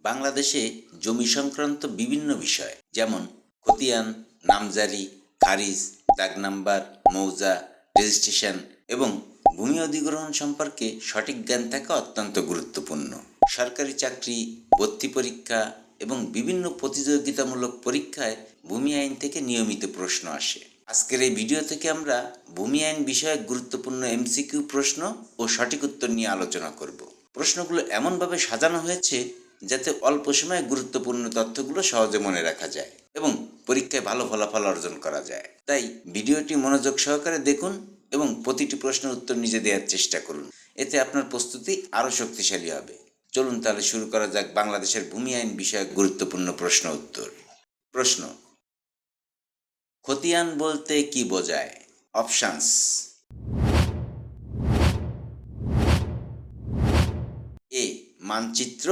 বাংলাদেশে জমি সংক্রান্ত বিভিন্ন বিষয় যেমন খতিয়ান, নামজারি, খারিজ, দাগ নাম্বার, মৌজা, রেজিস্ট্রেশন এবং ভূমি অধিগ্রহণ সম্পর্কে সঠিক জ্ঞান থাকা অত্যন্ত গুরুত্বপূর্ণ। সরকারি চাকরি, ভর্তি পরীক্ষা এবং বিভিন্ন প্রতিযোগিতামূলক পরীক্ষায় ভূমি আইন থেকে নিয়মিত প্রশ্ন আসে। আজকের এই ভিডিও থেকে আমরা ভূমি আইন বিষয়ক গুরুত্বপূর্ণ এমসিকিউ প্রশ্ন ও সঠিক উত্তর নিয়ে আলোচনা করব। প্রশ্নগুলো এমনভাবে সাজানো হয়েছে যাতে অল্প সময়ে গুরুত্বপূর্ণ তথ্যগুলো সহজে মনে রাখা যায় এবং পরীক্ষায় ভালো ফলাফল অর্জন করা যায়। তাই ভিডিওটি মনোযোগ সহকারে দেখুন এবং প্রতিটি প্রশ্নের উত্তর নিজে দেওয়ার চেষ্টা করুন। এতে আপনার প্রস্তুতি আরও শক্তিশালী হবে। চলুন তাহলে শুরু করা যাক বাংলাদেশের ভূমি আইন বিষয়ক গুরুত্বপূর্ণ প্রশ্ন উত্তর। প্রশ্ন: খতিয়ান বলতে কি বোঝায়? অপশনস: এ মানচিত্র,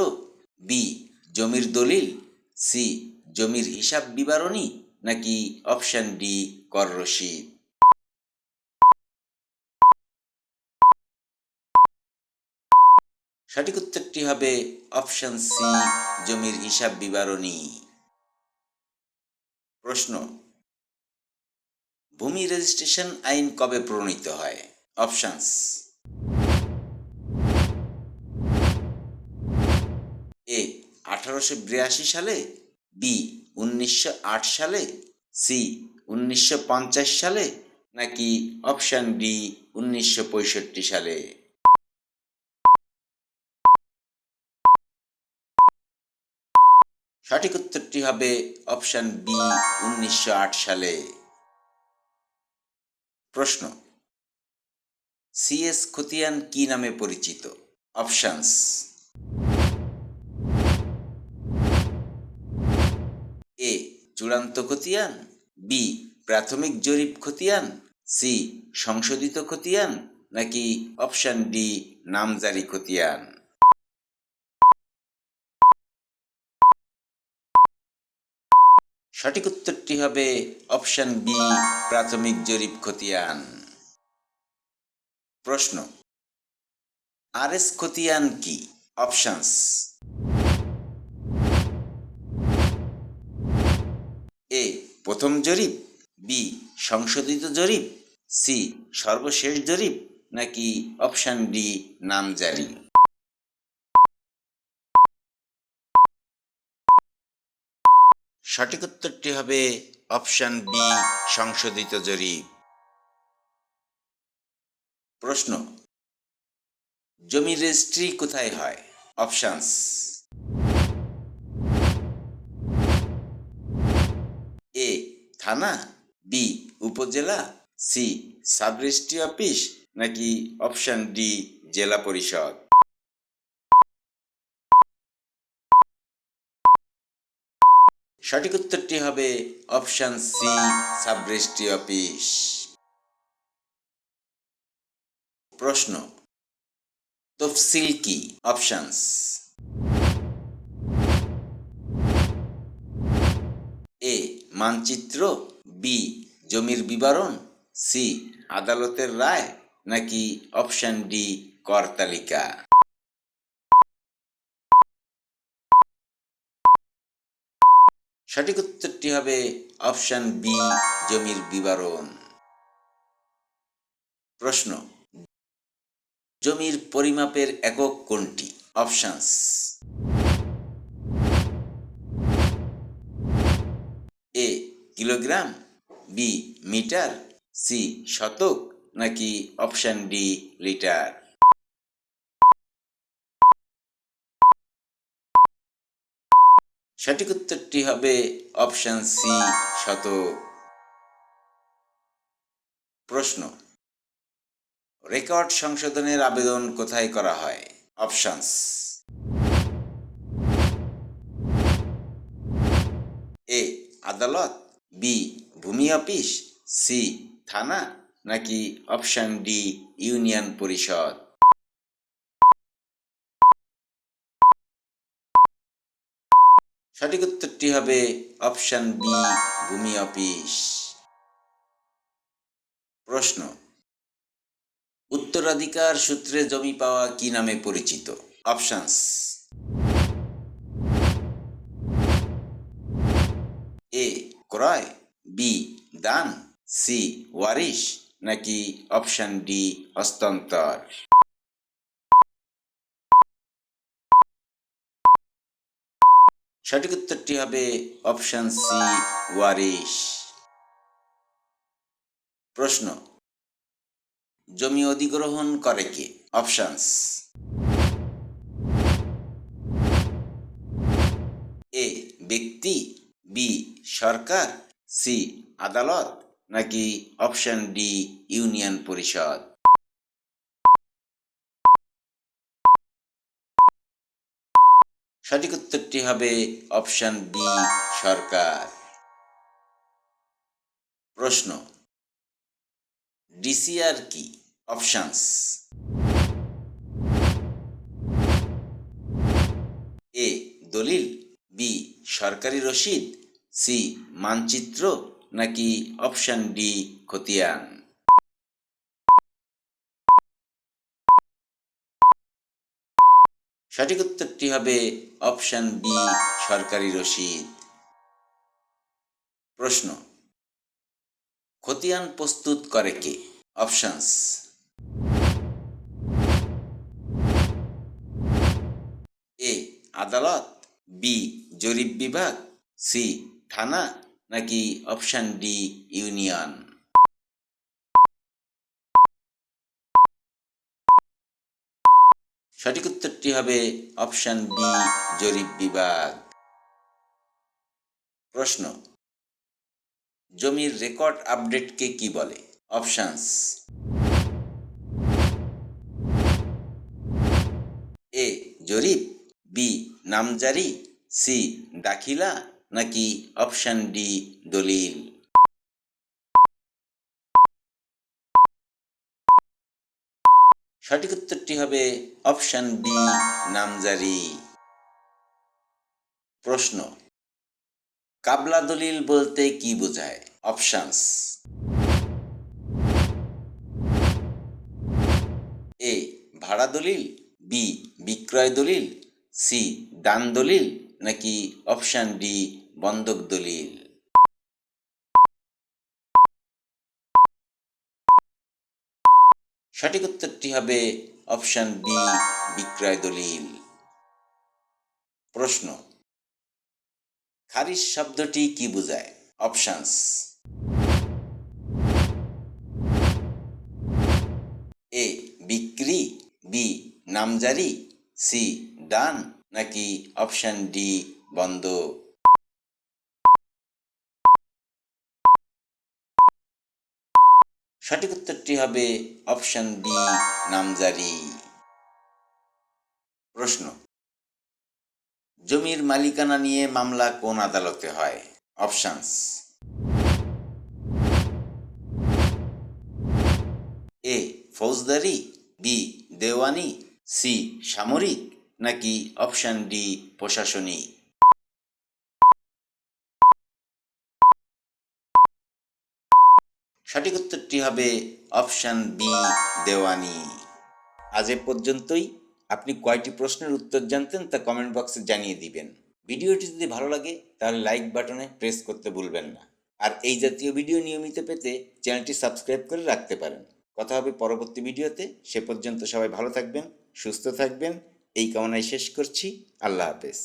বি জমির দলিল, সি জমির হিসাব বিবরণী, নাকি অপশন ডি কর রসিদ। সঠিক উত্তরটি হবে অপশন সি জমির হিসাব বিবরণী। প্রশ্ন: ভূমি রেজিস্ট্রেশন আইন কবে প্রণীত হয়? অপশনস: এ 1882 সালে, বি 1908 সালে, সি 1950 সালে, নাকি অপশন ডি 1965 সালে। সঠিক উত্তরটি হবে অপশন বি 1908 সালে। প্রশ্ন: সিএস খতিয়ান কি নামে পরিচিত? অপশনস: এ চূড়ান্ত খতিয়ান, বি প্রাথমিক জরিপ খতিয়ান, সি সংশোধিত খতিয়ান, নাকি অপশন ডি নামজারি খতিয়ান। সঠিক উত্তরটি হবে অপশন বি প্রাথমিক জরিপ খতিয়ান। প্রশ্ন: আরএস খতিয়ান কি? অপশনস: এ প্রথম জরিপ, বি সংশোধিত জরিপ, সি সর্বশেষ জরিপ, নাকি অপশন ডি নামজারি। সঠিক উত্তরটি হবে অপশন বি সংশোধিত জরিপ। প্রশ্ন: জমি রেজিস্ট্রি কোথায় হয়? অপশনস: এ থানা, বি উপজেলা, সি সাব রেজিস্ট্রি অফিস, নাকি অপশন ডি জেলা পরিষদ। সঠিক উত্তরটি হবে option C sub registry office. প্রশ্ন: তফসিল কি? অপশনস: এ মানচিত্র, বি জমির বিবরণ, সি আদালতের রায়, নাকি অপশন ডি কর তালিকা। সঠিক উত্তরটি হবে অপশন বি জমির বিবরণ। প্রশ্ন: জমির পরিমাপের একক কোনটি? অপশনস: এ কিলোগ্রাম, বি মিটার, সি শতক, নাকি অপশন ডি লিটার। সঠিক উত্তরটি হবে অপশন সি শতক। প্রশ্ন: রেকর্ড সংশোধনের আবেদন কোথায় করা হয়? অপশনস: এ আদালত, বি ভূমি অফিস, সি থানা, নাকি অপশন ডি ইউনিয়ন পরিষদ। সঠিক উত্তরটি হবে অপশন বি ভূমি অফিস। প্রশ্ন: উত্তরাধিকার সূত্রে জমি পাওয়া কি নামে পরিচিত? অপশনস: এ ক্রয়, বি দান, সি ওয়ারিশ, নাকি অপশন ডি হস্তান্তর? সঠিক উত্তরটি হবে অপশন সি ওয়ারিশ। প্রশ্ন, জমি অধিগ্রহণ করে কে? অপশনস: এ ব্যক্তি, বি সরকার, সি আদালত, নাকি অপশন ডি ইউনিয়ন পরিষদ? সঠিক উত্তরটি হবে অপশন বি সরকার। প্রশ্ন, ডিসিআর কি? অপশনস: এ দলিল, বি সরকারি রসিদ, সি মানচিত্র, নাকি অপশন ডি খতিয়ান? সঠিক উত্তরটি হবে অপশন বি সরকারি রসিদ। প্রশ্ন, খতিয়ান প্রস্তুত করে কে? অপশনস: এ আদালত, বি জরিপ বিভাগ, সি থানা, নাকি অপশন ডি ইউনিয়ন? সঠিক উত্তরটি হবে অপশন বি জরিপ বিভাগ। প্রশ্ন, জমির রেকর্ড আপডেটকে কি বলে? অপশনস: এ জরিপ, বি নামজারি, সি দাখিলা, নাকি অপশন ডি দলিল? সঠিক উত্তরটি হবে অপশন বি নামজারি। প্রশ্ন, কাবলা দলিল বলতে কি বোঝায়? অপশনস: এ ভাড়া দলিল, বি বিক্রয় দলিল, সি দান দলিল, নাকি অপশন ডি বন্ধক দলিল? সঠিক উত্তরটি হবে অপশন বি বিক্রয় দলিল। প্রশ্ন, খারিজ শব্দটি কি বোঝায়? অপশনস: এ বিক্রি, বি নামজারি, সি দান, নাকি অপশন ডি বন্ধক? সঠিক উত্তরটি হবে অপশন বি নামজারি। প্রশ্ন, জমির মালিকানা নিয়ে মামলা কোন আদালতে হয়? অপশনস: এ ফৌজদারি, বি দেওয়ানি, সি সামরিক, নাকি অপশন ডি প্রশাসনিক? সঠিক উত্তরটি হবে অপশন বি দেওয়ানি। আজ এ পর্যন্তই। আপনি কয়টি প্রশ্নের উত্তর জানতেন তা কমেন্ট বক্সে জানিয়ে দিবেন। ভিডিওটি যদি ভালো লাগে তাহলে লাইক বাটনে প্রেস করতে ভুলবেন না। আর এই জাতীয় ভিডিও নিয়মিত পেতে চ্যানেলটি সাবস্ক্রাইব করে রাখতে পারেন। কথা হবে পরবর্তী ভিডিওতে। সে পর্যন্ত সবাই ভালো থাকবেন, সুস্থ থাকবেন, এই কামনায় শেষ করছি। আল্লাহ হাফেজ।